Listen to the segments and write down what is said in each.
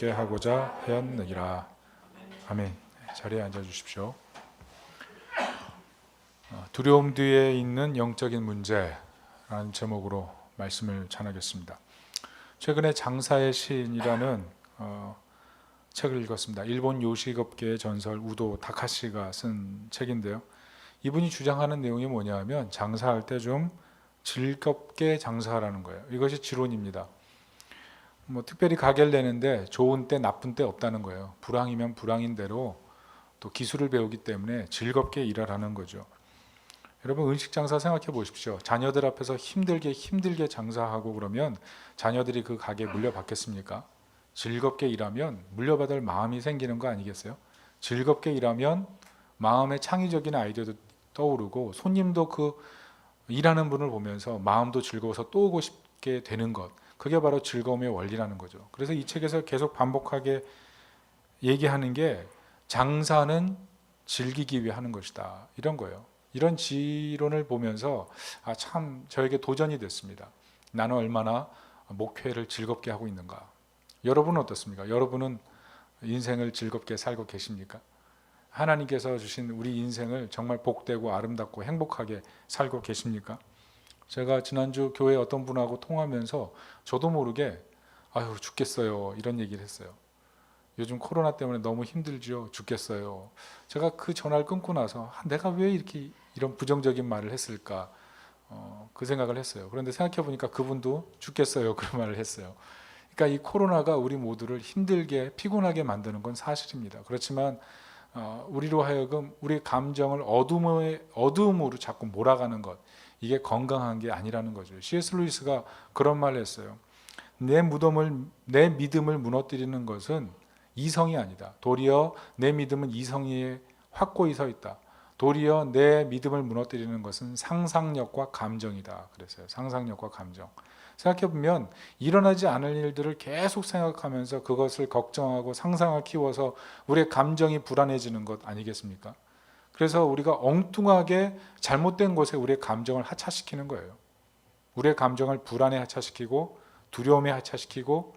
즐겁게 하고자 하였느니라. 아멘. 자리에 앉아 주십시오. 두려움 뒤에 있는 영적인 문제라는 제목으로 말씀을 전하겠습니다. 최근에 장사의 시인이라는 책을 읽었습니다. 일본 요식업계의 전설 우도 다카시가 쓴 책인데요. 이분이 주장하는 내용이 뭐냐면 장사할 때 좀 즐겁게 장사하라는 거예요. 이것이 지론입니다. 특별히 가게를 내는데 좋은 때 나쁜 때 없다는 거예요. 불황이면 불황인 대로 또 기술을 배우기 때문에 즐겁게 일하라는 거죠. 여러분 음식 장사 생각해 보십시오. 자녀들 앞에서 힘들게 장사하고 그러면 자녀들이 그 가게에 물려받겠습니까? 즐겁게 일하면 물려받을 마음이 생기는 거 아니겠어요? 즐겁게 일하면 마음에 창의적인 아이디어도 떠오르고 손님도 그 일하는 분을 보면서 마음도 즐거워서 또 오고 싶게 되는 것, 그게 바로 즐거움의 원리라는 거죠. 그래서 이 책에서 계속 반복하게 얘기하는 게 장사는 즐기기 위해 하는 것이다, 이런 거예요. 이런 지론을 보면서 참 저에게 도전이 됐습니다. 나는 얼마나 목회를 즐겁게 하고 있는가. 여러분은 어떻습니까? 여러분은 인생을 즐겁게 살고 계십니까? 하나님께서 주신 우리 인생을 정말 복되고 아름답고 행복하게 살고 계십니까? 제가 지난주 교회 어떤 분하고 통화하면서 저도 모르게 아유 죽겠어요 이런 얘기를 했어요. 요즘 코로나 때문에 너무 힘들죠. 죽겠어요. 제가 그 전화를 끊고 나서 내가 왜 이런 부정적인 말을 했을까, 그 생각을 했어요. 그런데 생각해 보니까 그분도 죽겠어요 그런 말을 했어요. 그러니까 이 코로나가 우리 모두를 힘들게 피곤하게 만드는 건 사실입니다. 그렇지만 우리로 하여금 우리 감정을 어두움으로 자꾸 몰아가는 것, 이게 건강한 게 아니라는 거죠. C.S. 루이스가 그런 말을 했어요. 내 믿음을 무너뜨리는 것은 이성이 아니다. 도리어 내 믿음은 이성에 확고히 서 있다. 도리어 내 믿음을 무너뜨리는 것은 상상력과 감정이다. 그랬어요. 상상력과 감정. 생각해보면 일어나지 않을 일들을 계속 생각하면서 그것을 걱정하고 상상을 키워서 우리의 감정이 불안해지는 것 아니겠습니까? 그래서 우리가 엉뚱하게 잘못된 곳에 우리의 감정을 하차시키는 거예요. 우리의 감정을 불안에 하차시키고 두려움에 하차시키고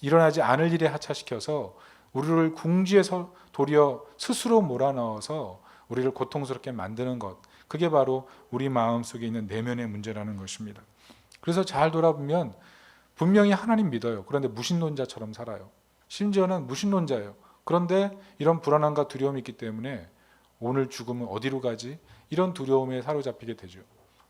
일어나지 않을 일에 하차시켜서 우리를 궁지에서 도리어 스스로 몰아넣어서 우리를 고통스럽게 만드는 것, 그게 바로 우리 마음속에 있는 내면의 문제라는 것입니다. 그래서 잘 돌아보면 분명히 하나님 믿어요. 그런데 무신론자처럼 살아요. 심지어는 무신론자예요. 그런데 이런 불안함과 두려움이 있기 때문에 오늘 죽으면 어디로 가지? 이런 두려움에 사로잡히게 되죠.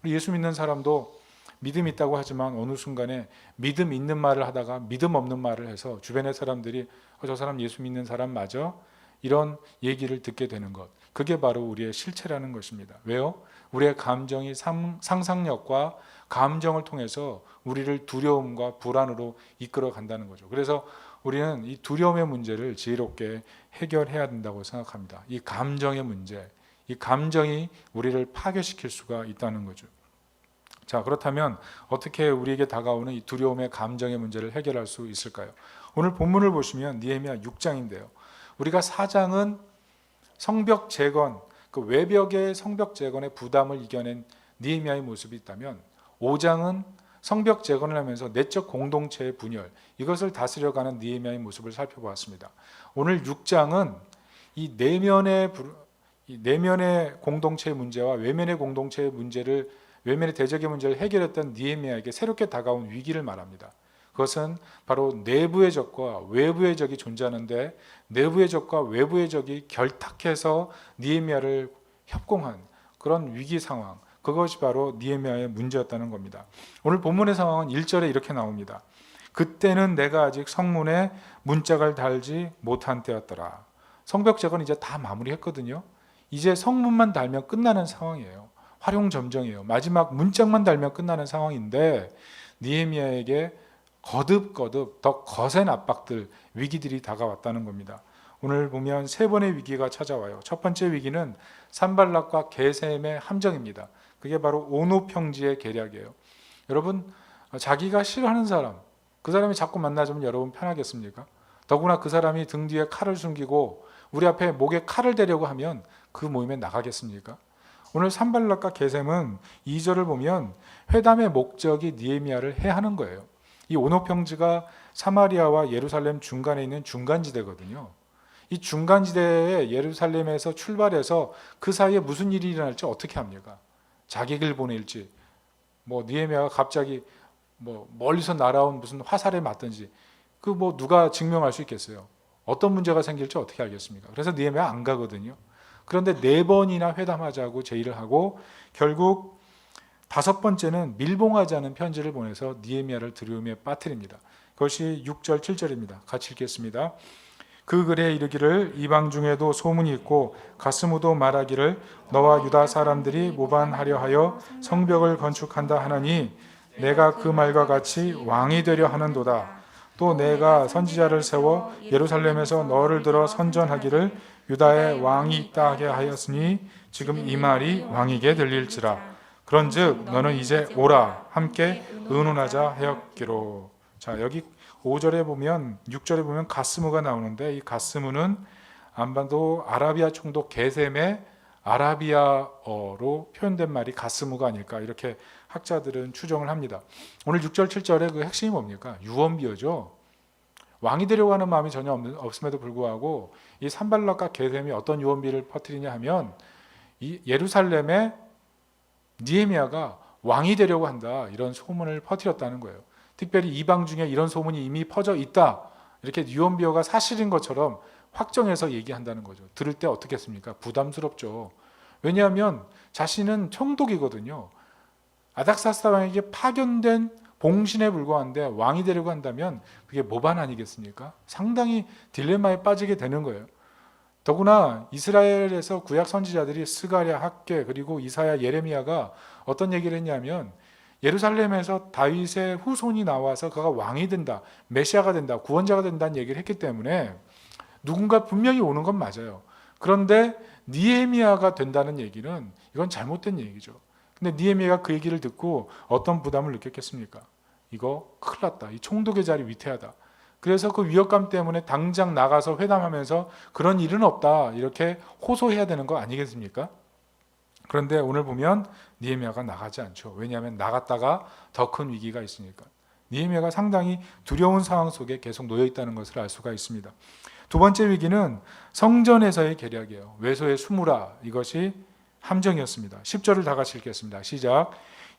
예수 믿는 사람도 믿음 있다고 하지만 어느 순간에 믿음 있는 말을 하다가 믿음 없는 말을 해서 주변의 사람들이 저 사람 예수 믿는 사람 맞아? 이런 얘기를 듣게 되는 것, 그게 바로 우리의 실체라는 것입니다. 왜요? 우리의 감정이 상상력과 감정을 통해서 우리를 두려움과 불안으로 이끌어 간다는 거죠. 그래서 우리는 이 두려움의 문제를 지혜롭게 해결해야 된다고 생각합니다. 이 감정의 문제, 이 감정이 우리를 파괴시킬 수가 있다는 거죠. 자, 그렇다면 어떻게 우리에게 다가오는 이 두려움의 감정의 문제를 해결할 수 있을까요? 오늘 본문을 보시면 느헤미야 6장인데요. 우리가 4장은 성벽 재건, 그 외벽의 성벽 재건의 부담을 이겨낸 느헤미야의 모습이 있다면 5장은 성벽 재건을 하면서 내적 공동체의 분열, 이것을 다스려가는 느헤미야의 모습을 살펴보았습니다. 오늘 6장은 이 내면의 공동체의 문제와 외면의 공동체의 문제를, 외면의 대적의 문제를 해결했던 느헤미야에게 새롭게 다가온 위기를 말합니다. 그것은 바로 내부의 적과 외부의 적이 존재하는데 내부의 적과 외부의 적이 결탁해서 느헤미야를 협공한 그런 위기 상황, 그것이 바로 느헤미야의 문제였다는 겁니다. 오늘 본문의 상황은 1절에 이렇게 나옵니다. 그때는 내가 아직 성문에 문짝을 달지 못한 때였더라. 성벽 재건 이제 다 마무리했거든요. 이제 성문만 달면 끝나는 상황이에요. 활용점정이에요. 마지막 문짝만 달면 끝나는 상황인데 느헤미야에게 거듭 더 거센 압박들, 위기들이 다가왔다는 겁니다. 오늘 보면 세 번의 위기가 찾아와요. 첫 번째 위기는 산발락과 게셈의 함정입니다. 그게 바로 온후 평지의 계략이에요. 여러분, 자기가 싫어하는 사람, 그 사람이 자꾸 만나주면 여러분 편하겠습니까? 더구나 그 사람이 등 뒤에 칼을 숨기고 우리 앞에 목에 칼을 대려고 하면 그 모임에 나가겠습니까? 오늘 산발락과 게셈은 2절을 보면 회담의 목적이 느헤미야를 해하는 거예요. 이 온후 평지가 사마리아와 예루살렘 중간에 있는 중간지대거든요. 이 중간지대에 예루살렘에서 출발해서 그 사이에 무슨 일이 일어날지 어떻게 합니까? 자객을 보낼지, 뭐 느헤미야가 갑자기 뭐 멀리서 날아온 무슨 화살에 맞든지, 그 뭐 누가 증명할 수 있겠어요? 어떤 문제가 생길지 어떻게 알겠습니까? 그래서 느헤미야 안 가거든요. 그런데 4번이나 회담하자고 제의를 하고 결국 5번째는 밀봉하자는 편지를 보내서 느헤미야를 두려움에 빠뜨립니다. 그것이 6절 7절입니다. 같이 읽겠습니다. 그 글에 이르기를 이방 중에도 소문이 있고 가스무도 말하기를 너와 유다 사람들이 모반하려 하여 성벽을 건축한다 하나니 내가 그 말과 같이 왕이 되려 하는도다. 또 내가 선지자를 세워 예루살렘에서 너를 들어 선전하기를 유다에 왕이 있다 하게 하였으니 지금 이 말이 왕에게 들릴지라. 그런즉 너는 이제 오라 함께 의논하자 하였기로. 자, 여기 5절에 보면 6절에 보면 가스무가 나오는데 이 가스무는 안반도 아라비아 총독 게셈의 아라비아어로 표현된 말이 가스무가 아닐까 이렇게 학자들은 추정을 합니다. 오늘 6절 7절의 그 핵심이 뭡니까? 유언비어죠. 왕이 되려고 하는 마음이 전혀 없음에도 불구하고 이 산발락과 게셈이 어떤 유언비를 퍼뜨리냐 하면 이 예루살렘에 느헤미야가 왕이 되려고 한다 이런 소문을 퍼뜨렸다는 거예요. 특별히 이방 중에 이런 소문이 이미 퍼져 있다 이렇게 유언비어가 사실인 것처럼 확정해서 얘기한다는 거죠. 들을 때 어떻겠습니까? 부담스럽죠. 왜냐하면 자신은 총독이거든요. 아닥사스다 왕에게 파견된 봉신에 불과한데 왕이 되려고 한다면 그게 모반 아니겠습니까? 상당히 딜레마에 빠지게 되는 거예요. 더구나 이스라엘에서 구약 선지자들이 스가랴, 학개 그리고 이사야, 예레미야가 어떤 얘기를 했냐면 예루살렘에서 다윗의 후손이 나와서 그가 왕이 된다, 메시아가 된다, 구원자가 된다는 얘기를 했기 때문에 누군가 분명히 오는 건 맞아요. 그런데 느헤미야가 된다는 얘기는 이건 잘못된 얘기죠. 근데 느헤미야가 그 얘기를 듣고 어떤 부담을 느꼈겠습니까? 이거 큰일 났다. 이 총독의 자리 위태하다. 그래서 그 위협감 때문에 당장 나가서 회담하면서 그런 일은 없다. 이렇게 호소해야 되는 거 아니겠습니까? 그런데 오늘 보면 느헤미야가 나가지 않죠. 왜냐하면 나갔다가 더 큰 위기가 있으니까. 느헤미야가 상당히 두려운 상황 속에 계속 놓여 있다는 것을 알 수가 있습니다. 두 번째 위기는 성전에서의 계략이에요. 외소에 숨으라. 이것이 함정이었습니다. 10절을 다 같이 읽겠습니다. 시작.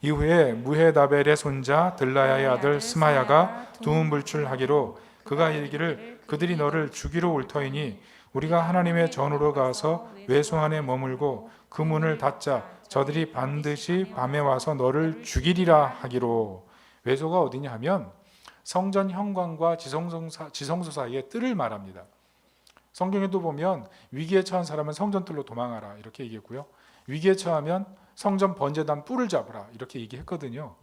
이후에 무헤다벨의 손자 들라야의 아들 스마야가 두문불출하기로 그가 이르기를 그들이 너를 죽이러 올 터이니 우리가 하나님의 전으로 가서 외소 안에 머물고 그 문을 닫자. 저들이 반드시 밤에 와서 너를 죽이리라 하기로. 외소가 어디냐 하면 성전 현관과 지성소 사이의 뜰을 말합니다. 성경에도 보면 위기에 처한 사람은 성전뜰로 도망하라 이렇게 얘기했고요. 위기에 처하면 성전 번제단 뿔을 잡으라 이렇게 얘기했거든요.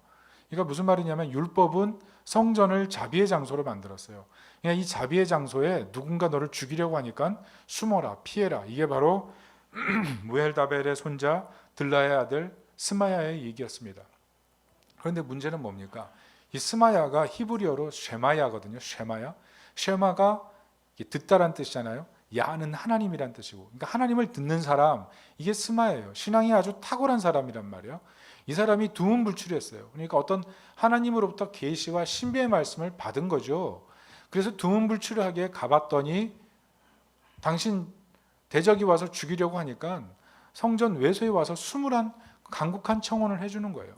그러니까 무슨 말이냐면 율법은 성전을 자비의 장소로 만들었어요. 그러니까 이 자비의 장소에 누군가 너를 죽이려고 하니까 숨어라, 피해라. 이게 바로 무헬다벨의 손자 들라의 아들 스마야의 얘기였습니다. 그런데 문제는 뭡니까? 이 스마야가 히브리어로 쉐마야거든요. 쉐마가 듣다란 뜻이잖아요. 야는 하나님이란 뜻이고, 그러니까 하나님을 듣는 사람, 이게 스마예요. 신앙이 아주 탁월한 사람이란 말이에요. 이 사람이 두문불출했어요. 그러니까 어떤 하나님으로부터 계시와 신비의 말씀을 받은 거죠. 그래서 두문불출하게 가봤더니 당신 대적이 와서 죽이려고 하니까 성전 외소에 와서 숨으란 간곡한 청혼을 해주는 거예요.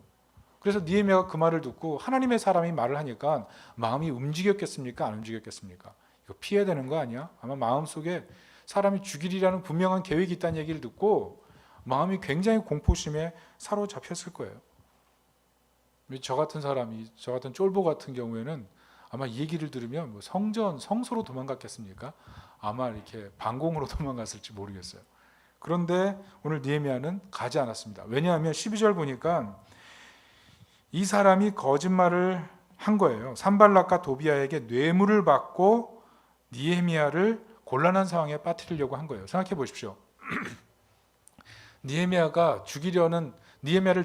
그래서 느헤미야가 그 말을 듣고 하나님의 사람이 말을 하니까 마음이 움직였겠습니까? 안 움직였겠습니까? 이거 피해야 되는 거 아니야? 아마 마음속에 사람이 죽이리라는 분명한 계획이 있다는 얘기를 듣고 마음이 굉장히 공포심에 사로잡혔을 거예요. 저 같은 사람이, 저 같은 쫄보 같은 경우에는 아마 이 얘기를 들으면 뭐 성소로 도망갔겠습니까? 아마 이렇게 방공으로 도망갔을지 모르겠어요. 그런데 오늘 느헤미야는 가지 않았습니다. 왜냐하면 12절 보니까 이 사람이 거짓말을 한 거예요. 산발락과 도비아에게 뇌물을 받고 느헤미야를 곤란한 상황에 빠뜨리려고 한 거예요. 생각해 보십시오. 느헤미야를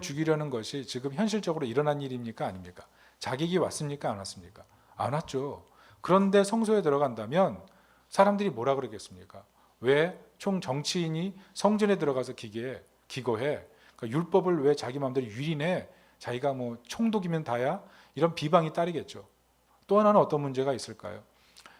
죽이려는 것이 지금 현실적으로 일어난 일입니까? 아닙니까? 자객이 왔습니까? 안 왔습니까? 안 왔죠. 그런데 성소에 들어간다면 사람들이 뭐라 그러겠습니까? 왜 총 정치인이 성전에 들어가서 기거해? 그러니까 율법을 왜 자기 마음대로 유린해? 자기가 뭐 총독이면 다야? 이런 비방이 따르겠죠. 또 하나는 어떤 문제가 있을까요?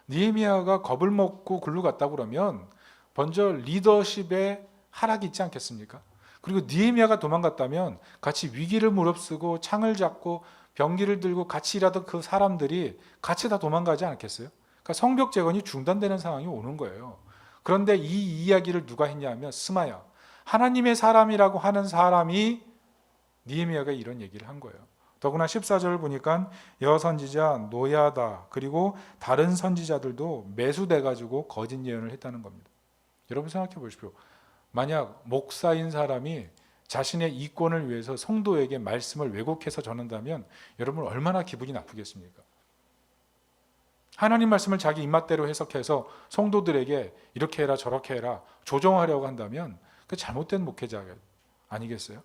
느헤미야가 겁을 먹고 글로 갔다고 그러면 먼저 리더십에 하락이 있지 않겠습니까? 그리고 느헤미야가 도망갔다면 같이 위기를 무릅쓰고 창을 잡고 병기를 들고 같이 일하던 그 사람들이 같이 다 도망가지 않겠어요? 그러니까 성벽 재건이 중단되는 상황이 오는 거예요. 그런데 이 이야기를 누가 했냐면 스마야, 하나님의 사람이라고 하는 사람이 느헤미야가 이런 얘기를 한 거예요. 더구나 14절을 보니까 여선지자 노야다 그리고 다른 선지자들도 매수돼 가지고 거짓 예언을 했다는 겁니다. 여러분 생각해 보십시오. 만약 목사인 사람이 자신의 이권을 위해서 성도에게 말씀을 왜곡해서 전한다면 여러분 얼마나 기분이 나쁘겠습니까? 하나님 말씀을 자기 입맛대로 해석해서 성도들에게 이렇게 해라 저렇게 해라 조정하려고 한다면 그 잘못된 목회자 아니겠어요?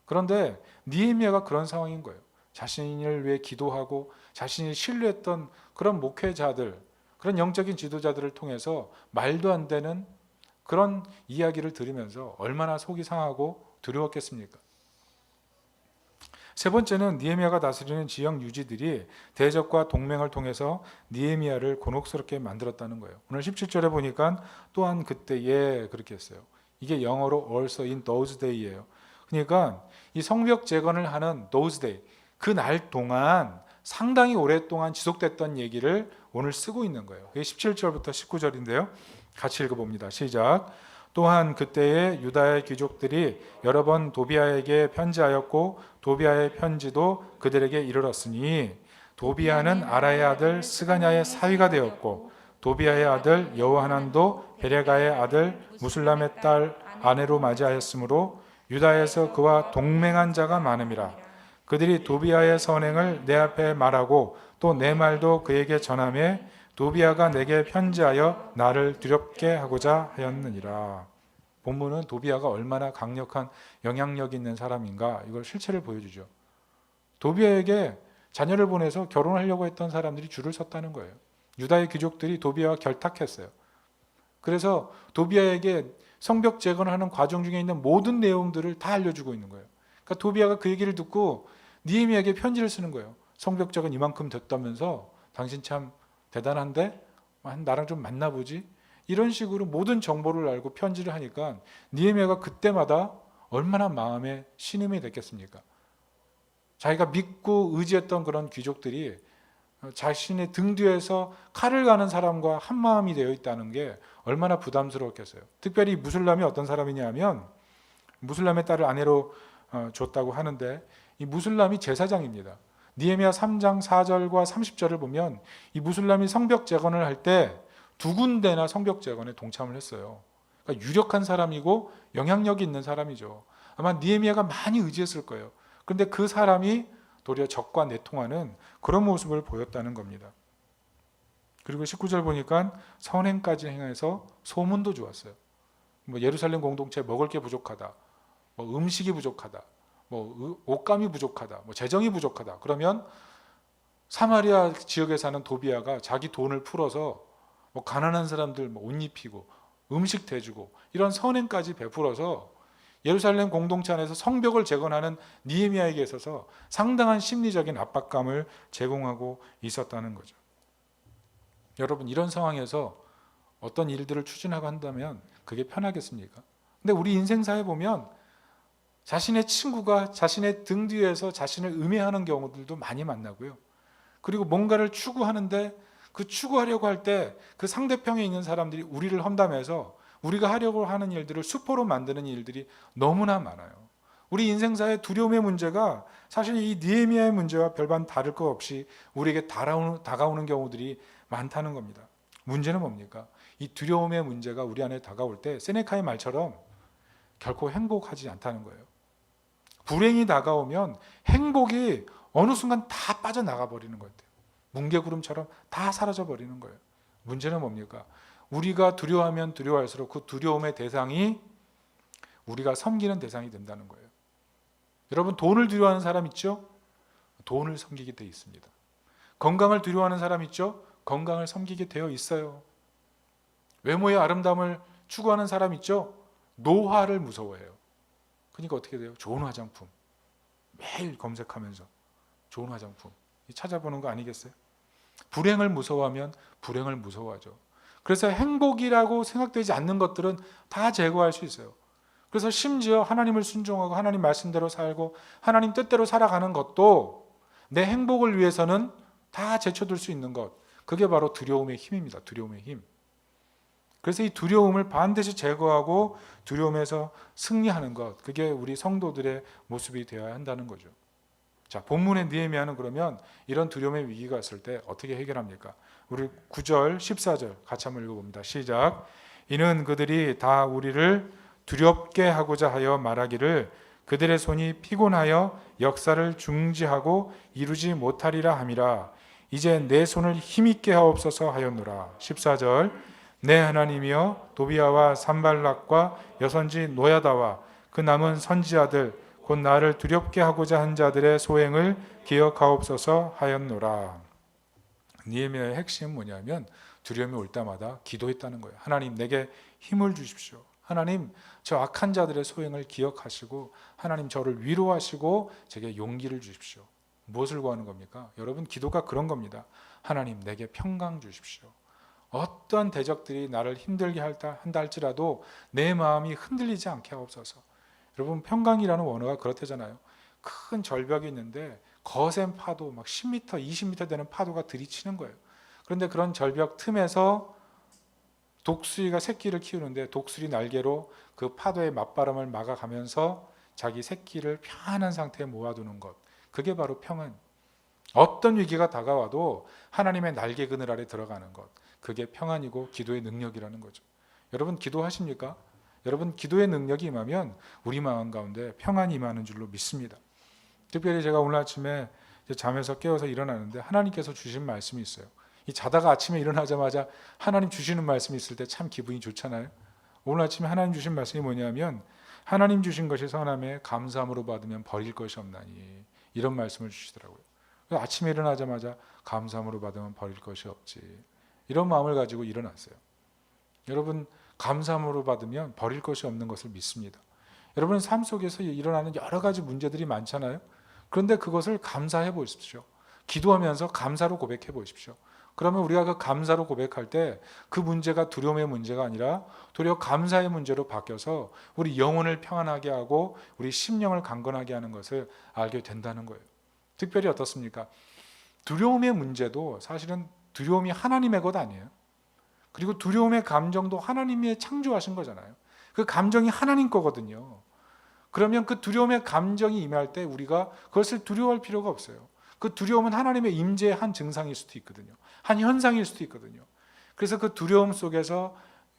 그런데 느헤미야가 그런 상황인 거예요. 자신을 위해 기도하고 자신이 신뢰했던 그런 목회자들, 그런 영적인 지도자들을 통해서 말도 안 되는 그런 이야기를 들으면서 얼마나 속이 상하고 두려웠겠습니까? 세 번째는 느헤미야가 다스리는 지역 유지들이 대적과 동맹을 통해서 느헤미야를 곤혹스럽게 만들었다는 거예요. 오늘 17절에 보니까 또한 그때에 그렇게 했어요. 이게 영어로 also in those day예요. 그러니까 이 성벽 재건을 하는 those day, 그 날 동안 상당히 오랫동안 지속됐던 얘기를 오늘 쓰고 있는 거예요. 그게 17절부터 19절인데요. 같이 읽어봅니다. 시작. 또한 그때에 유다의 귀족들이 여러 번 도비아에게 편지하였고 도비아의 편지도 그들에게 이르렀으니 도비아는 아라의 아들 스가냐의 사위가 되었고 도비아의 아들 여호하난도 베레가의 아들 무술람의 딸 아내로 맞이하였으므로 유다에서 그와 동맹한 자가 많음이라. 그들이 도비아의 선행을 내 앞에 말하고 또 내 말도 그에게 전하매 도비아가 내게 편지하여 나를 두렵게 하고자 하였느니라. 본문은 도비아가 얼마나 강력한 영향력 있는 사람인가 이걸 실체를 보여주죠. 도비아에게 자녀를 보내서 결혼하려고 했던 사람들이 줄을 섰다는 거예요. 유다의 귀족들이 도비아와 결탁했어요. 그래서 도비아에게 성벽 재건하는 과정 중에 있는 모든 내용들을 다 알려주고 있는 거예요. 그러니까 도비아가 그 얘기를 듣고 느헤미야에게 편지를 쓰는 거예요. 성벽 재건 이만큼 됐다면서 당신 참 대단한데 나랑 좀 만나보지? 이런 식으로 모든 정보를 알고 편지를 하니까 느헤미야가 그때마다 얼마나 마음에 신음이 됐겠습니까? 자기가 믿고 의지했던 그런 귀족들이 자신의 등 뒤에서 칼을 가는 사람과 한 마음이 되어 있다는 게 얼마나 부담스러웠겠어요. 특별히 무술람이 어떤 사람이냐면 무술람의 딸을 아내로 줬다고 하는데 이 무술람이 제사장입니다. 느헤미야 3장 4절과 30절을 보면 이 무술람이 성벽 재건을 할 때 두 군데나 성벽 재건에 동참을 했어요. 그러니까 유력한 사람이고 영향력이 있는 사람이죠. 아마 느헤미야가 많이 의지했을 거예요. 그런데 그 사람이 도리어 적과 내통하는 그런 모습을 보였다는 겁니다. 그리고 19절 보니까 선행까지 행해서 소문도 좋았어요. 뭐 예루살렘 공동체 먹을 게 부족하다, 뭐 음식이 부족하다, 뭐 옷감이 부족하다, 뭐 재정이 부족하다. 그러면 사마리아 지역에 사는 도비아가 자기 돈을 풀어서 뭐 가난한 사람들 뭐 옷 입히고 음식 대주고 이런 선행까지 베풀어서 예루살렘 공동체 안에서 성벽을 재건하는 느헤미야에게 있어서 상당한 심리적인 압박감을 제공하고 있었다는 거죠. 여러분 이런 상황에서 어떤 일들을 추진하고 한다면 그게 편하겠습니까? 근데 우리 인생사에 보면 자신의 친구가 자신의 등 뒤에서 자신을 음해하는 경우들도 많이 만나고요. 그리고 뭔가를 추구하는데 그 추구하려고 할 때 그 상대편에 있는 사람들이 우리를 험담해서 우리가 하려고 하는 일들을 수포로 만드는 일들이 너무나 많아요. 우리 인생사의 두려움의 문제가 사실 이 느헤미야의 문제와 별반 다를 것 없이 우리에게 다가오는 경우들이 많다는 겁니다. 문제는 뭡니까? 이 두려움의 문제가 우리 안에 다가올 때 세네카의 말처럼 결코 행복하지 않다는 거예요. 불행이 다가오면 행복이 어느 순간 다 빠져나가 버리는 것 같아요. 뭉게구름처럼 다 사라져 버리는 거예요. 문제는 뭡니까? 우리가 두려워하면 두려워할수록 그 두려움의 대상이 우리가 섬기는 대상이 된다는 거예요. 여러분 돈을 두려워하는 사람 있죠? 돈을 섬기게 되어 있습니다. 건강을 두려워하는 사람 있죠? 건강을 섬기게 되어 있어요. 외모의 아름다움을 추구하는 사람 있죠? 노화를 무서워해요. 그러니까 어떻게 돼요? 좋은 화장품 매일 검색하면서 좋은 화장품 찾아보는 거 아니겠어요? 불행을 무서워하면 불행을 무서워하죠. 그래서 행복이라고 생각되지 않는 것들은 다 제거할 수 있어요. 그래서 심지어 하나님을 순종하고 하나님 말씀대로 살고 하나님 뜻대로 살아가는 것도 내 행복을 위해서는 다 제쳐둘 수 있는 것, 그게 바로 두려움의 힘입니다. 두려움의 힘. 그래서 이 두려움을 반드시 제거하고 두려움에서 승리하는 것, 그게 우리 성도들의 모습이 되어야 한다는 거죠. 자, 본문의 느헤미야는 그러면 이런 두려움의 위기가 있을 때 어떻게 해결합니까? 우리 9절, 14절 같이 한번 읽어봅니다. 시작. 이는 그들이 다 우리를 두렵게 하고자 하여 말하기를 그들의 손이 피곤하여 역사를 중지하고 이루지 못하리라 함이라. 이제 내 손을 힘있게 하옵소서 하였노라. 14절. 내 하나님이여 도비야와 산발락과 여선지 노야다와 그 남은 선지자들 곧 나를 두렵게 하고자 한 자들의 소행을 기억하옵소서 하였노라. 느헤미야의 핵심은 뭐냐면 두려움이 올 때마다 기도했다는 거예요. 하나님 내게 힘을 주십시오. 하나님 저 악한 자들의 소행을 기억하시고 하나님 저를 위로하시고 제게 용기를 주십시오. 무엇을 구하는 겁니까? 여러분 기도가 그런 겁니다. 하나님 내게 평강 주십시오. 어떤 대적들이 나를 힘들게 한다 할지라도 내 마음이 흔들리지 않게 하옵소서. 여러분 평강이라는 원어가 그렇다잖아요. 큰 절벽이 있는데 거센 파도 막 10m, 20m 되는 파도가 들이치는 거예요. 그런데 그런 절벽 틈에서 독수리가 새끼를 키우는데 독수리 날개로 그 파도의 맞바람을 막아가면서 자기 새끼를 편안한 상태에 모아두는 것, 그게 바로 평안. 어떤 위기가 다가와도 하나님의 날개 그늘 아래 들어가는 것, 그게 평안이고 기도의 능력이라는 거죠. 여러분 기도하십니까? 여러분 기도의 능력이 임하면 우리 마음 가운데 평안이 임하는 줄로 믿습니다. 특별히 제가 오늘 아침에 잠에서 깨어서 일어나는데 하나님께서 주신 말씀이 있어요. 이 자다가 아침에 일어나자마자 하나님 주시는 말씀이 있을 때 참 기분이 좋잖아요. 오늘 아침에 하나님 주신 말씀이 뭐냐면 하나님 주신 것이 선함에 감사함으로 받으면 버릴 것이 없나니, 이런 말씀을 주시더라고요. 아침에 일어나자마자 감사함으로 받으면 버릴 것이 없지, 이런 마음을 가지고 일어났어요. 여러분 감사함으로 받으면 버릴 것이 없는 것을 믿습니다. 여러분 삶 속에서 일어나는 여러 가지 문제들이 많잖아요. 그런데 그것을 감사해 보십시오. 기도하면서 감사로 고백해 보십시오. 그러면 우리가 그 감사로 고백할 때 그 문제가 두려움의 문제가 아니라 도리어 감사의 문제로 바뀌어서 우리 영혼을 평안하게 하고 우리 심령을 강건하게 하는 것을 알게 된다는 거예요. 특별히 어떻습니까? 두려움의 문제도 사실은 두려움이 하나님의 것 아니에요. 그리고 두려움의 감정도 하나님이 창조하신 거잖아요. 그 감정이 하나님 거거든요. 그러면 그 두려움의 감정이 임할 때 우리가 그것을 두려워할 필요가 없어요. 그 두려움은 하나님의 임재의 한 증상일 수도 있거든요. 한 현상일 수도 있거든요. 그래서 그 두려움 속에서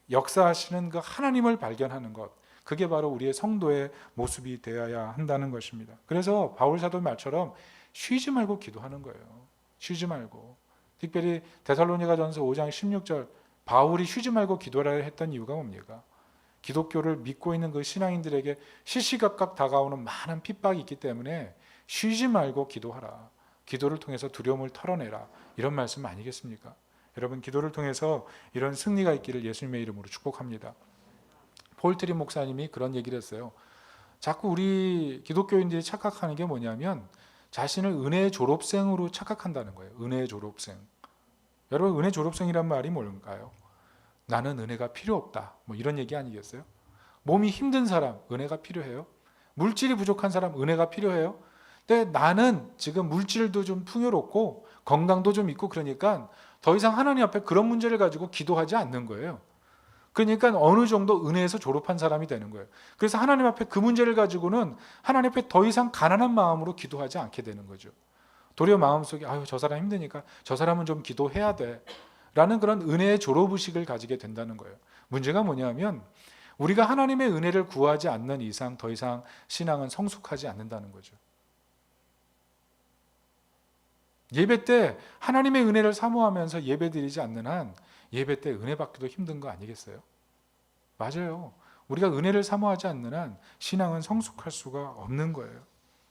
역사하시는 그 하나님을 발견하는 것, 그게 바로 우리의 성도의 모습이 되어야 한다는 것입니다. 그래서 바울 사도 말처럼 쉬지 말고 기도하는 거예요. 쉬지 말고. 특별히 데살로니가전서 5장 16절 바울이 쉬지 말고 기도하라 했던 이유가 뭡니까? 기독교를 믿고 있는 그 신앙인들에게 시시각각 다가오는 많은 핍박이 있기 때문에 쉬지 말고 기도하라. 기도를 통해서 두려움을 털어내라. 이런 말씀 아니겠습니까? 여러분 기도를 통해서 이런 승리가 있기를 예수님의 이름으로 축복합니다. 폴트리 목사님이 그런 얘기를 했어요. 자꾸 우리 기독교인들이 착각하는 게 뭐냐면 자신을 은혜의 졸업생으로 착각한다는 거예요. 은혜의 졸업생. 여러분 은혜 졸업생이란 말이 뭘까요? 나는 은혜가 필요 없다. 뭐 이런 얘기 아니겠어요? 몸이 힘든 사람 은혜가 필요해요? 물질이 부족한 사람 은혜가 필요해요? 근데 나는 지금 물질도 좀 풍요롭고 건강도 좀 있고 그러니까 더 이상 하나님 앞에 그런 문제를 가지고 기도하지 않는 거예요. 그러니까 어느 정도 은혜에서 졸업한 사람이 되는 거예요. 그래서 하나님 앞에 그 문제를 가지고는 하나님 앞에 더 이상 가난한 마음으로 기도하지 않게 되는 거죠. 도리어 마음속에 아유 저 사람 힘드니까 저 사람은 좀 기도해야 돼 라는 그런 은혜의 졸업의식을 가지게 된다는 거예요. 문제가 뭐냐면 우리가 하나님의 은혜를 구하지 않는 이상 더 이상 신앙은 성숙하지 않는다는 거죠. 예배 때 하나님의 은혜를 사모하면서 예배드리지 않는 한 예배 때 은혜 받기도 힘든 거 아니겠어요? 맞아요. 우리가 은혜를 사모하지 않는 한 신앙은 성숙할 수가 없는 거예요.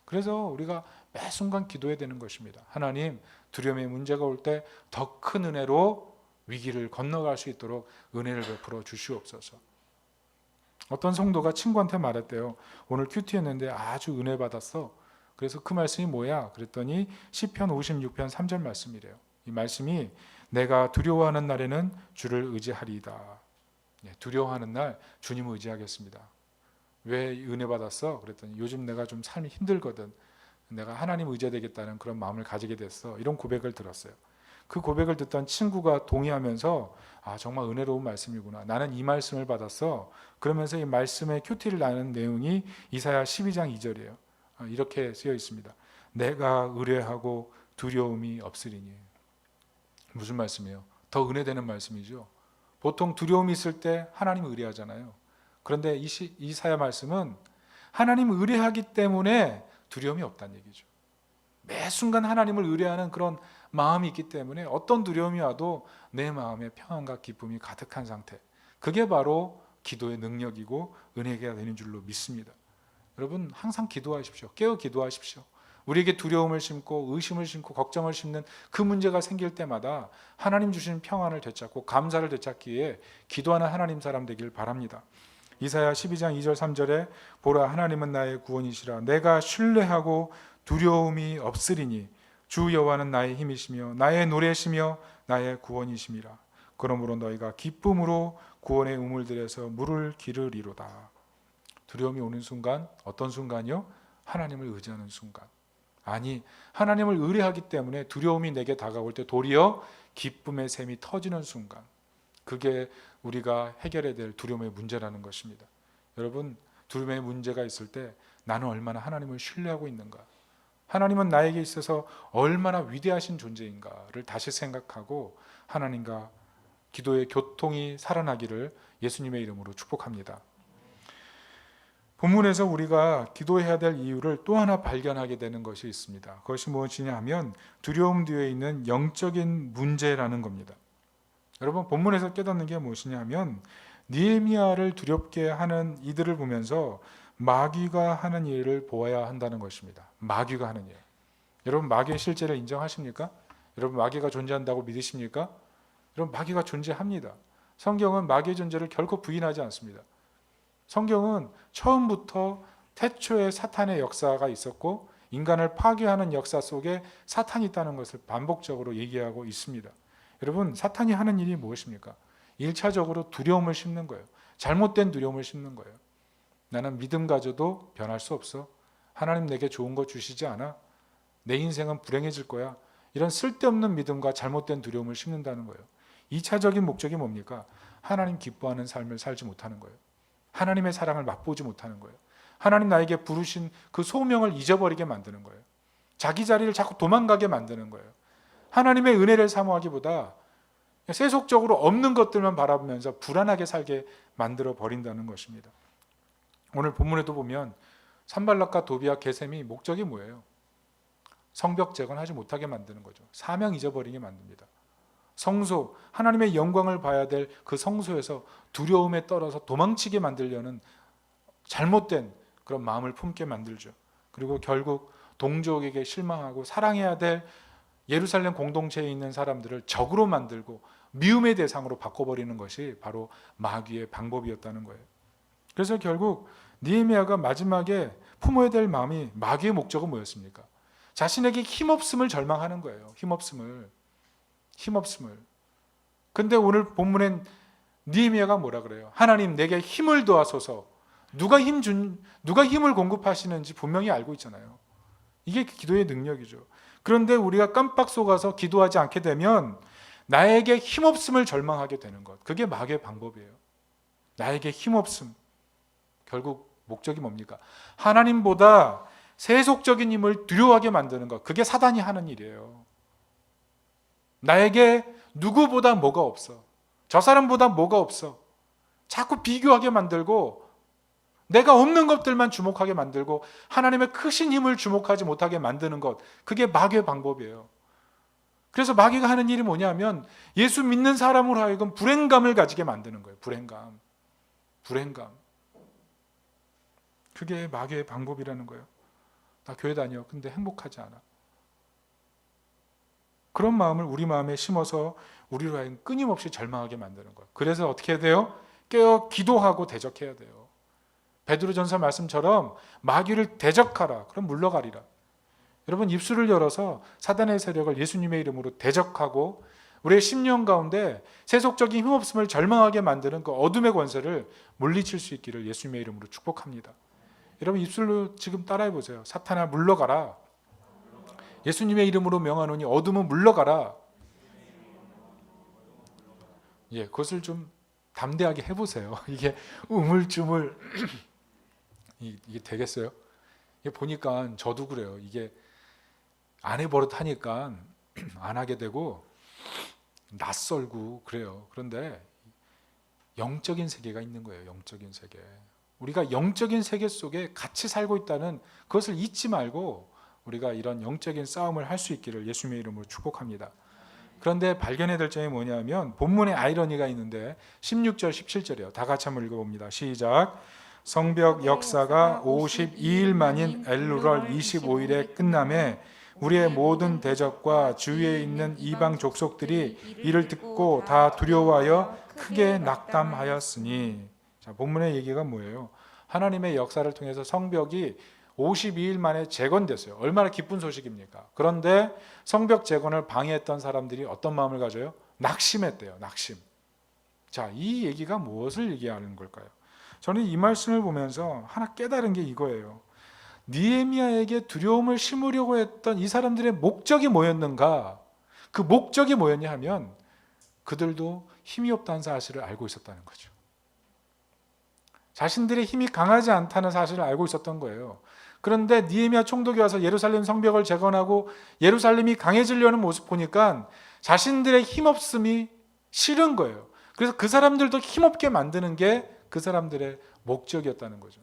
그래서 우리가 매 순간 기도해야 되는 것입니다. 하나님, 두려움의 문제가 올 때 더 큰 은혜로 위기를 건너갈 수 있도록 은혜를 베풀어 주시옵소서. 어떤 성도가 친구한테 말했대요. 오늘 큐티했는데 아주 은혜 받았어. 그래서 그 말씀이 뭐야? 그랬더니 시편 56편 3절 말씀이래요. 이 말씀이 내가 두려워하는 날에는 주를 의지하리이다. 두려워하는 날 주님을 의지하겠습니다. 왜 은혜 받았어? 그랬더니 요즘 내가 좀 삶이 힘들거든. 내가 하나님 의지해야 되겠다는 그런 마음을 가지게 됐어. 이런 고백을 들었어요. 그 고백을 듣던 친구가 동의하면서 정말 은혜로운 말씀이구나. 나는 이 말씀을 받았어. 그러면서 이 말씀의 큐티를 나는 내용이 이사야 12장 2절이에요. 이렇게 쓰여 있습니다. 내가 의뢰하고 두려움이 없으리니. 무슨 말씀이에요? 더 은혜되는 말씀이죠. 보통 두려움이 있을 때 하나님 의뢰하잖아요. 그런데 이사야 말씀은 하나님 의뢰하기 때문에 두려움이 없다는 얘기죠. 매 순간 하나님을 의뢰하는 그런 마음이 있기 때문에 어떤 두려움이 와도 내 마음에 평안과 기쁨이 가득한 상태, 그게 바로 기도의 능력이고 은혜가 되는 줄로 믿습니다. 여러분 항상 기도하십시오. 깨어 기도하십시오. 우리에게 두려움을 심고 의심을 심고 걱정을 심는 그 문제가 생길 때마다 하나님 주신 평안을 되찾고 감사를 되찾기에 기도하는 하나님 사람 되길 바랍니다. 이사야 12장 2절 3절에 보라 하나님은 나의 구원이시라 내가 신뢰하고 두려움이 없으리니 주 여호와는 나의 힘이시며 나의 노래시며 나의 구원이심이라. 그러므로 너희가 기쁨으로 구원의 우물들에서 물을 기르리로다. 두려움이 오는 순간 어떤 순간이요? 하나님을 의지하는 순간. 아니 하나님을 의뢰하기 때문에 두려움이 내게 다가올 때 도리어 기쁨의 샘이 터지는 순간, 그게 우리가 해결해야 될 두려움의 문제라는 것입니다. 여러분 두려움의 문제가 있을 때 나는 얼마나 하나님을 신뢰하고 있는가, 하나님은 나에게 있어서 얼마나 위대하신 존재인가를 다시 생각하고 하나님과 기도의 교통이 살아나기를 예수님의 이름으로 축복합니다. 본문에서 우리가 기도해야 될 이유를 또 하나 발견하게 되는 것이 있습니다. 그것이 무엇이냐 하면 두려움 뒤에 있는 영적인 문제라는 겁니다. 여러분 본문에서 깨닫는 게 무엇이냐 하면 느헤미야를 두렵게 하는 이들을 보면서 마귀가 하는 일을 보아야 한다는 것입니다. 마귀가 하는 일. 여러분 마귀의 실제를 인정하십니까? 여러분 마귀가 존재한다고 믿으십니까? 여러분 마귀가 존재합니다. 성경은 마귀의 존재를 결코 부인하지 않습니다. 성경은 처음부터 태초에 사탄의 역사가 있었고 인간을 파괴하는 역사 속에 사탄이 있다는 것을 반복적으로 얘기하고 있습니다. 여러분 사탄이 하는 일이 무엇입니까? 1차적으로 두려움을 심는 거예요. 잘못된 두려움을 심는 거예요. 나는 믿음 가져도 변할 수 없어. 하나님 내게 좋은 거 주시지 않아. 내 인생은 불행해질 거야. 이런 쓸데없는 믿음과 잘못된 두려움을 심는다는 거예요. 2차적인 목적이 뭡니까? 하나님 기뻐하는 삶을 살지 못하는 거예요. 하나님의 사랑을 맛보지 못하는 거예요. 하나님 나에게 부르신 그 소명을 잊어버리게 만드는 거예요. 자기 자리를 자꾸 도망가게 만드는 거예요. 하나님의 은혜를 사모하기보다 세속적으로 없는 것들만 바라보면서 불안하게 살게 만들어 버린다는 것입니다. 오늘 본문에도 보면 산발락과 도비와 게셈이 목적이 뭐예요? 성벽 재건하지 못하게 만드는 거죠. 사명 잊어버리게 만듭니다. 성소, 하나님의 영광을 봐야 될 그 성소에서 두려움에 떨어서 도망치게 만들려는 잘못된 그런 마음을 품게 만들죠. 그리고 결국 동족에게 실망하고 사랑해야 될 예루살렘 공동체에 있는 사람들을 적으로 만들고 미움의 대상으로 바꿔버리는 것이 바로 마귀의 방법이었다는 거예요. 그래서 결국 느헤미야가 마지막에 품어야 될 마음이, 마귀의 목적은 뭐였습니까? 자신에게 힘없음을 절망하는 거예요. 힘없음을. 근데 오늘 본문엔 느헤미야가 뭐라 그래요? 하나님 내게 힘을 도와소서. 누가 힘을 공급하시는지 분명히 알고 있잖아요. 이게 기도의 능력이죠. 그런데 우리가 깜빡 속아서 기도하지 않게 되면 나에게 힘없음을 절망하게 되는 것, 그게 마귀의 방법이에요. 나에게 힘없음. 결국 목적이 뭡니까? 하나님보다 세속적인 힘을 두려워하게 만드는 것, 그게 사단이 하는 일이에요. 나에게 누구보다 뭐가 없어. 저 사람보다 뭐가 없어. 자꾸 비교하게 만들고 내가 없는 것들만 주목하게 만들고 하나님의 크신 힘을 주목하지 못하게 만드는 것, 그게 마귀의 방법이에요. 그래서 마귀가 하는 일이 뭐냐면 예수 믿는 사람으로 하여금 불행감을 가지게 만드는 거예요. 불행감. 그게 마귀의 방법이라는 거예요. 나 교회 다녀. 근데 행복하지 않아. 그런 마음을 우리 마음에 심어서 우리로 하여금 끊임없이 절망하게 만드는 거예요. 그래서 어떻게 해야 돼요? 깨어 기도하고 대적해야 돼요. 베드로전서 말씀처럼 마귀를 대적하라. 그럼 물러가리라. 여러분, 입술을 열어서 사단의 세력을 예수님의 이름으로 대적하고 우리의 심령 가운데 세속적인 힘없음을 절망하게 만드는 그 어둠의 권세를 물리칠 수 있기를 예수님의 이름으로 축복합니다. 여러분, 입술로 지금 따라해 보세요. 사탄아 물러가라. 예수님의 이름으로 명하노니 어둠은 물러가라. 예, 그것을 좀 담대하게 해보세요. 이게 우물쭈물 이게 되겠어요? 이게 보니까 저도 그래요. 이게 안 해버릇 하니까 안 하게 되고 낯설고 그래요. 그런데 영적인 세계가 있는 거예요. 영적인 세계. 우리가 영적인 세계 속에 같이 살고 있다는 그것을 잊지 말고 우리가 이런 영적인 싸움을 할 수 있기를 예수님의 이름으로 축복합니다. 그런데 발견해야 될 점이 뭐냐면 본문에 아이러니가 있는데 16절 17절이에요. 다 같이 한번 읽어봅니다. 시작. 성벽 역사가 52일 만인 엘루럴 25일에 끝남에 우리의 모든 대적과 주위에 있는 이방 족속들이 이를 듣고 다 두려워하여 크게 낙담하였으니. 자, 본문의 얘기가 뭐예요? 하나님의 역사를 통해서 성벽이 52일 만에 재건됐어요. 얼마나 기쁜 소식입니까? 그런데 성벽 재건을 방해했던 사람들이 어떤 마음을 가져요? 낙심했대요. 낙심. 자, 이 얘기가 무엇을 얘기하는 걸까요? 저는 이 말씀을 보면서 하나 깨달은 게 이거예요. 느헤미야에게 두려움을 심으려고 했던 이 사람들의 목적이 뭐였는가? 그 목적이 뭐였냐 하면 그들도 힘이 없다는 사실을 알고 있었다는 거죠. 자신들의 힘이 강하지 않다는 사실을 알고 있었던 거예요. 그런데 느헤미야 총독이 와서 예루살렘 성벽을 재건하고 예루살렘이 강해지려는 모습 보니까 자신들의 힘없음이 싫은 거예요. 그래서 그 사람들도 힘없게 만드는 게 그 사람들의 목적이었다는 거죠.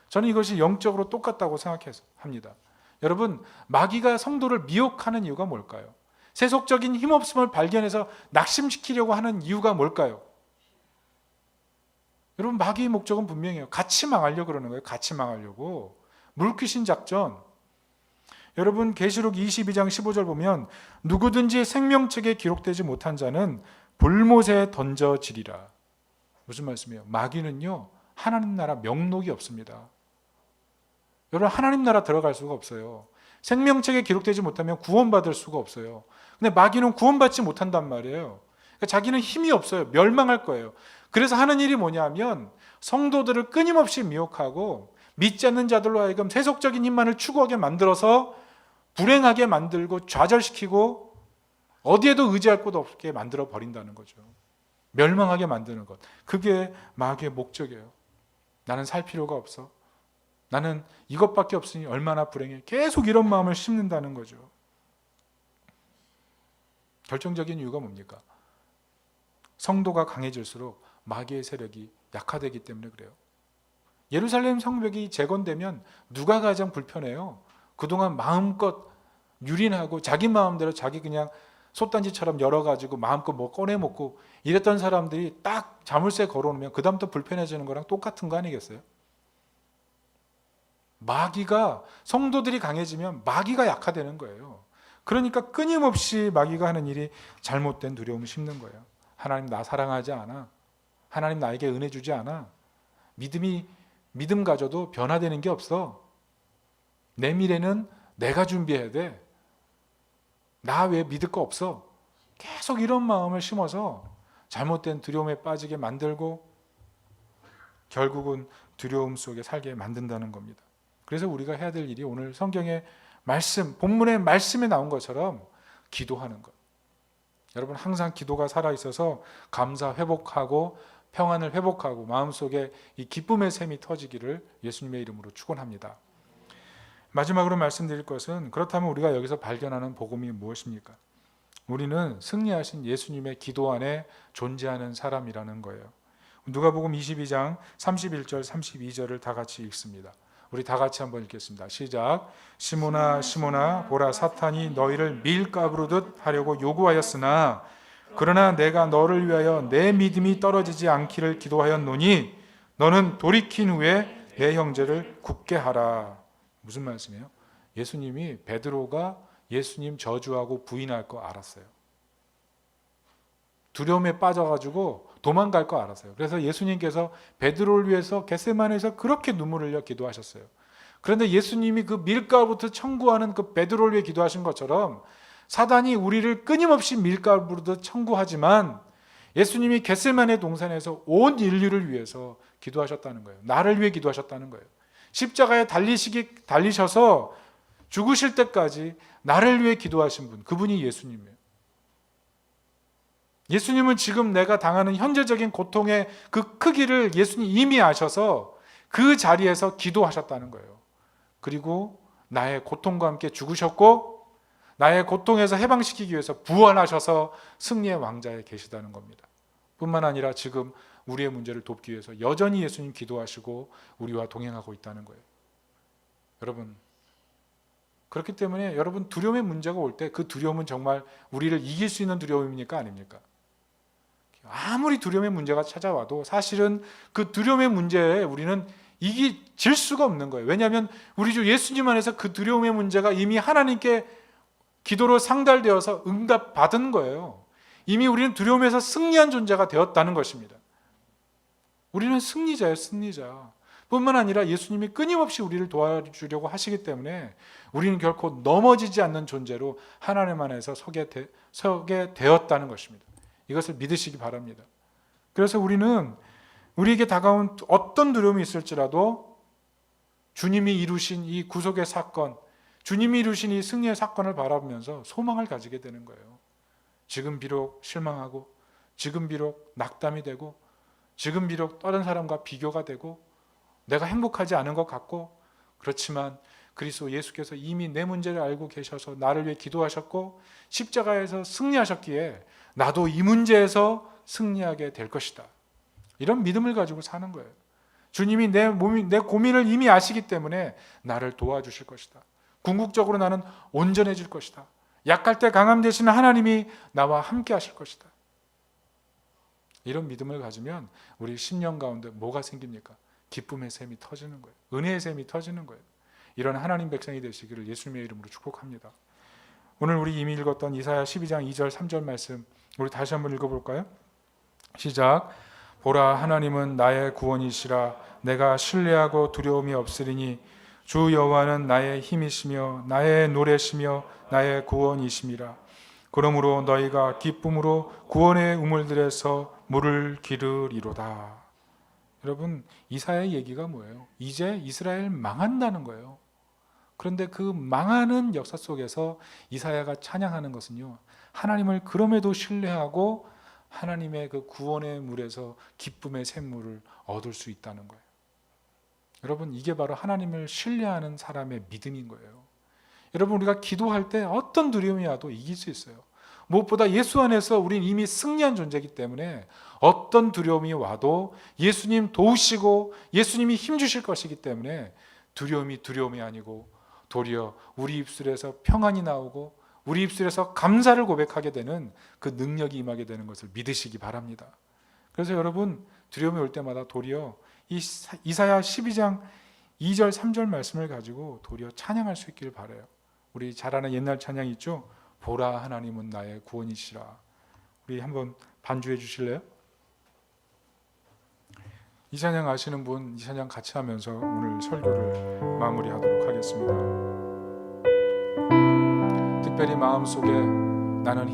저는 이것이 영적으로 똑같다고 생각합니다. 여러분, 마귀가 성도를 미혹하는 이유가 뭘까요? 세속적인 힘없음을 발견해서 낙심시키려고 하는 이유가 뭘까요? 여러분, 마귀의 목적은 분명해요. 같이 망하려고 그러는 거예요. 같이 망하려고. 물귀신 작전. 여러분, 계시록 22장 15절 보면 누구든지 생명책에 기록되지 못한 자는 불못에 던져지리라. 무슨 말씀이에요? 마귀는요, 하나님 나라 명록이 없습니다. 여러분, 하나님 나라 들어갈 수가 없어요. 생명책에 기록되지 못하면 구원받을 수가 없어요. 근데 마귀는 구원받지 못한단 말이에요. 그러니까 자기는 힘이 없어요. 멸망할 거예요. 그래서 하는 일이 뭐냐면 성도들을 끊임없이 미혹하고 믿지 않는 자들로 하여금 세속적인 힘만을 추구하게 만들어서 불행하게 만들고 좌절시키고 어디에도 의지할 곳 없게 만들어 버린다는 거죠. 멸망하게 만드는 것. 그게 마귀의 목적이에요. 나는 살 필요가 없어. 나는 이것밖에 없으니 얼마나 불행해. 계속 이런 마음을 심는다는 거죠. 결정적인 이유가 뭡니까? 성도가 강해질수록 마귀의 세력이 약화되기 때문에 그래요. 예루살렘 성벽이 재건되면 누가 가장 불편해요? 그동안 마음껏 유린하고 자기 마음대로 자기 그냥 솥단지처럼 열어가지고 마음껏 뭐 꺼내 먹고 이랬던 사람들이 딱 자물쇠 걸어놓으면 그 다음부터 불편해지는 거랑 똑같은 거 아니겠어요? 마귀가, 성도들이 강해지면 마귀가 약화되는 거예요. 그러니까 끊임없이 마귀가 하는 일이 잘못된 두려움을 심는 거예요. 하나님 나 사랑하지 않아. 하나님 나에게 은혜 주지 않아. 믿음 가져도 변화되는 게 없어. 내 미래는 내가 준비해야 돼. 나 왜 믿을 거 없어. 계속 이런 마음을 심어서 잘못된 두려움에 빠지게 만들고 결국은 두려움 속에 살게 만든다는 겁니다. 그래서 우리가 해야 될 일이 오늘 성경의 말씀, 본문의 말씀에 나온 것처럼 기도하는 것. 여러분, 항상 기도가 살아있어서 감사 회복하고 평안을 회복하고 마음속에 이 기쁨의 샘이 터지기를 예수님의 이름으로 축원합니다. 마지막으로 말씀드릴 것은, 그렇다면 우리가 여기서 발견하는 복음이 무엇입니까? 우리는 승리하신 예수님의 기도 안에 존재하는 사람이라는 거예요. 누가복음 22장 31절 32절을 다 같이 읽습니다. 우리 다 같이 한번 읽겠습니다. 시작. 시몬아 시몬아 보라, 사탄이 너희를 밀가루듯 하려고 요구하였으나 그러나 내가 너를 위하여 내 믿음이 떨어지지 않기를 기도하였노니 너는 돌이킨 후에 내 형제를 굳게 하라. 무슨 말씀이에요? 예수님이 베드로가 예수님 저주하고 부인할 거 알았어요. 두려움에 빠져가지고 도망갈 거 알았어요. 그래서 예수님께서 베드로를 위해서 겟세마네에서 그렇게 눈물을 흘려 기도하셨어요. 그런데 예수님이 그 밀가루부터 청구하는 그 베드로를 위해 기도하신 것처럼 사단이 우리를 끊임없이 밀가루부터 청구하지만 예수님이 겟세마네 동산에서 온 인류를 위해서 기도하셨다는 거예요. 나를 위해 기도하셨다는 거예요. 십자가에 달리셔서 죽으실 때까지 나를 위해 기도하신 분, 그분이 예수님이에요. 예수님은 지금 내가 당하는 현재적인 고통의 그 크기를 예수님 이미 아셔서 그 자리에서 기도하셨다는 거예요. 그리고 나의 고통과 함께 죽으셨고 나의 고통에서 해방시키기 위해서 부활하셔서 승리의 왕자에 계시다는 겁니다. 뿐만 아니라 지금 우리의 문제를 돕기 위해서 여전히 예수님 기도하시고 우리와 동행하고 있다는 거예요. 여러분, 그렇기 때문에 여러분 두려움의 문제가 올 때 그 두려움은 정말 우리를 이길 수 있는 두려움입니까? 아닙니까? 아무리 두려움의 문제가 찾아와도 사실은 그 두려움의 문제에 우리는 질 수가 없는 거예요. 왜냐하면 우리 주 예수님 안에서 그 두려움의 문제가 이미 하나님께 기도로 상달되어서 응답받은 거예요. 이미 우리는 두려움에서 승리한 존재가 되었다는 것입니다. 우리는 승리자예요, 승리자. 뿐만 아니라 예수님이 끊임없이 우리를 도와주려고 하시기 때문에 우리는 결코 넘어지지 않는 존재로 하나님 안에서 서게 되었다는 것입니다. 이것을 믿으시기 바랍니다. 그래서 우리에게 다가온 어떤 두려움이 있을지라도 주님이 이루신 이 구속의 사건, 주님이 이루신 이 승리의 사건을 바라보면서 소망을 가지게 되는 거예요. 지금 비록 실망하고, 지금 비록 낙담이 되고, 지금 비록 다른 사람과 비교가 되고, 내가 행복하지 않은 것 같고, 그렇지만 그리스도 예수께서 이미 내 문제를 알고 계셔서 나를 위해 기도하셨고 십자가에서 승리하셨기에 나도 이 문제에서 승리하게 될 것이다. 이런 믿음을 가지고 사는 거예요. 주님이 내 고민을 이미 아시기 때문에 나를 도와주실 것이다. 궁극적으로 나는 온전해질 것이다. 약할 때 강함 되시는 하나님이 나와 함께 하실 것이다. 이런 믿음을 가지면 우리 심령 가운데 뭐가 생깁니까? 기쁨의 샘이 터지는 거예요. 은혜의 샘이 터지는 거예요. 이런 하나님 백성이 되시기를 예수님의 이름으로 축복합니다. 오늘 우리 이미 읽었던 이사야 12장 2절 3절 말씀 우리 다시 한번 읽어볼까요? 시작. 보라, 하나님은 나의 구원이시라. 내가 신뢰하고 두려움이 없으리니 주 여호와는 나의 힘이시며 나의 노래시며 나의 구원이심이라. 그러므로 너희가 기쁨으로 구원의 우물들에서 물을 기르리로다. 여러분, 이사야의 얘기가 뭐예요? 이제 이스라엘 망한다는 거예요. 그런데 그 망하는 역사 속에서 이사야가 찬양하는 것은요, 하나님을 그럼에도 신뢰하고 하나님의 그 구원의 물에서 기쁨의 샘물을 얻을 수 있다는 거예요. 여러분, 이게 바로 하나님을 신뢰하는 사람의 믿음인 거예요. 여러분, 우리가 기도할 때 어떤 두려움이 와도 이길 수 있어요. 무엇보다 예수 안에서 우리는 이미 승리한 존재이기 때문에 어떤 두려움이 와도 예수님 도우시고 예수님이 힘주실 것이기 때문에 두려움이 아니고 도리어 우리 입술에서 평안이 나오고 우리 입술에서 감사를 고백하게 되는 그 능력이 임하게 되는 것을 믿으시기 바랍니다. 그래서 여러분, 두려움이 올 때마다 도리어 이 이사야 12장 2절 3절 말씀을 가지고 도리어 찬양할 수 있기를 바라요. 우리 잘 아는 옛날 찬양 있죠? 보라, 하나님은 나의 구원이시라. 우리 한번 반주해 주실래요? 이 찬양 아시는 분, 이 찬양 같이 하면서 오늘 설교를 마무리하도록 하겠습니다. 특별히 마음속에 나는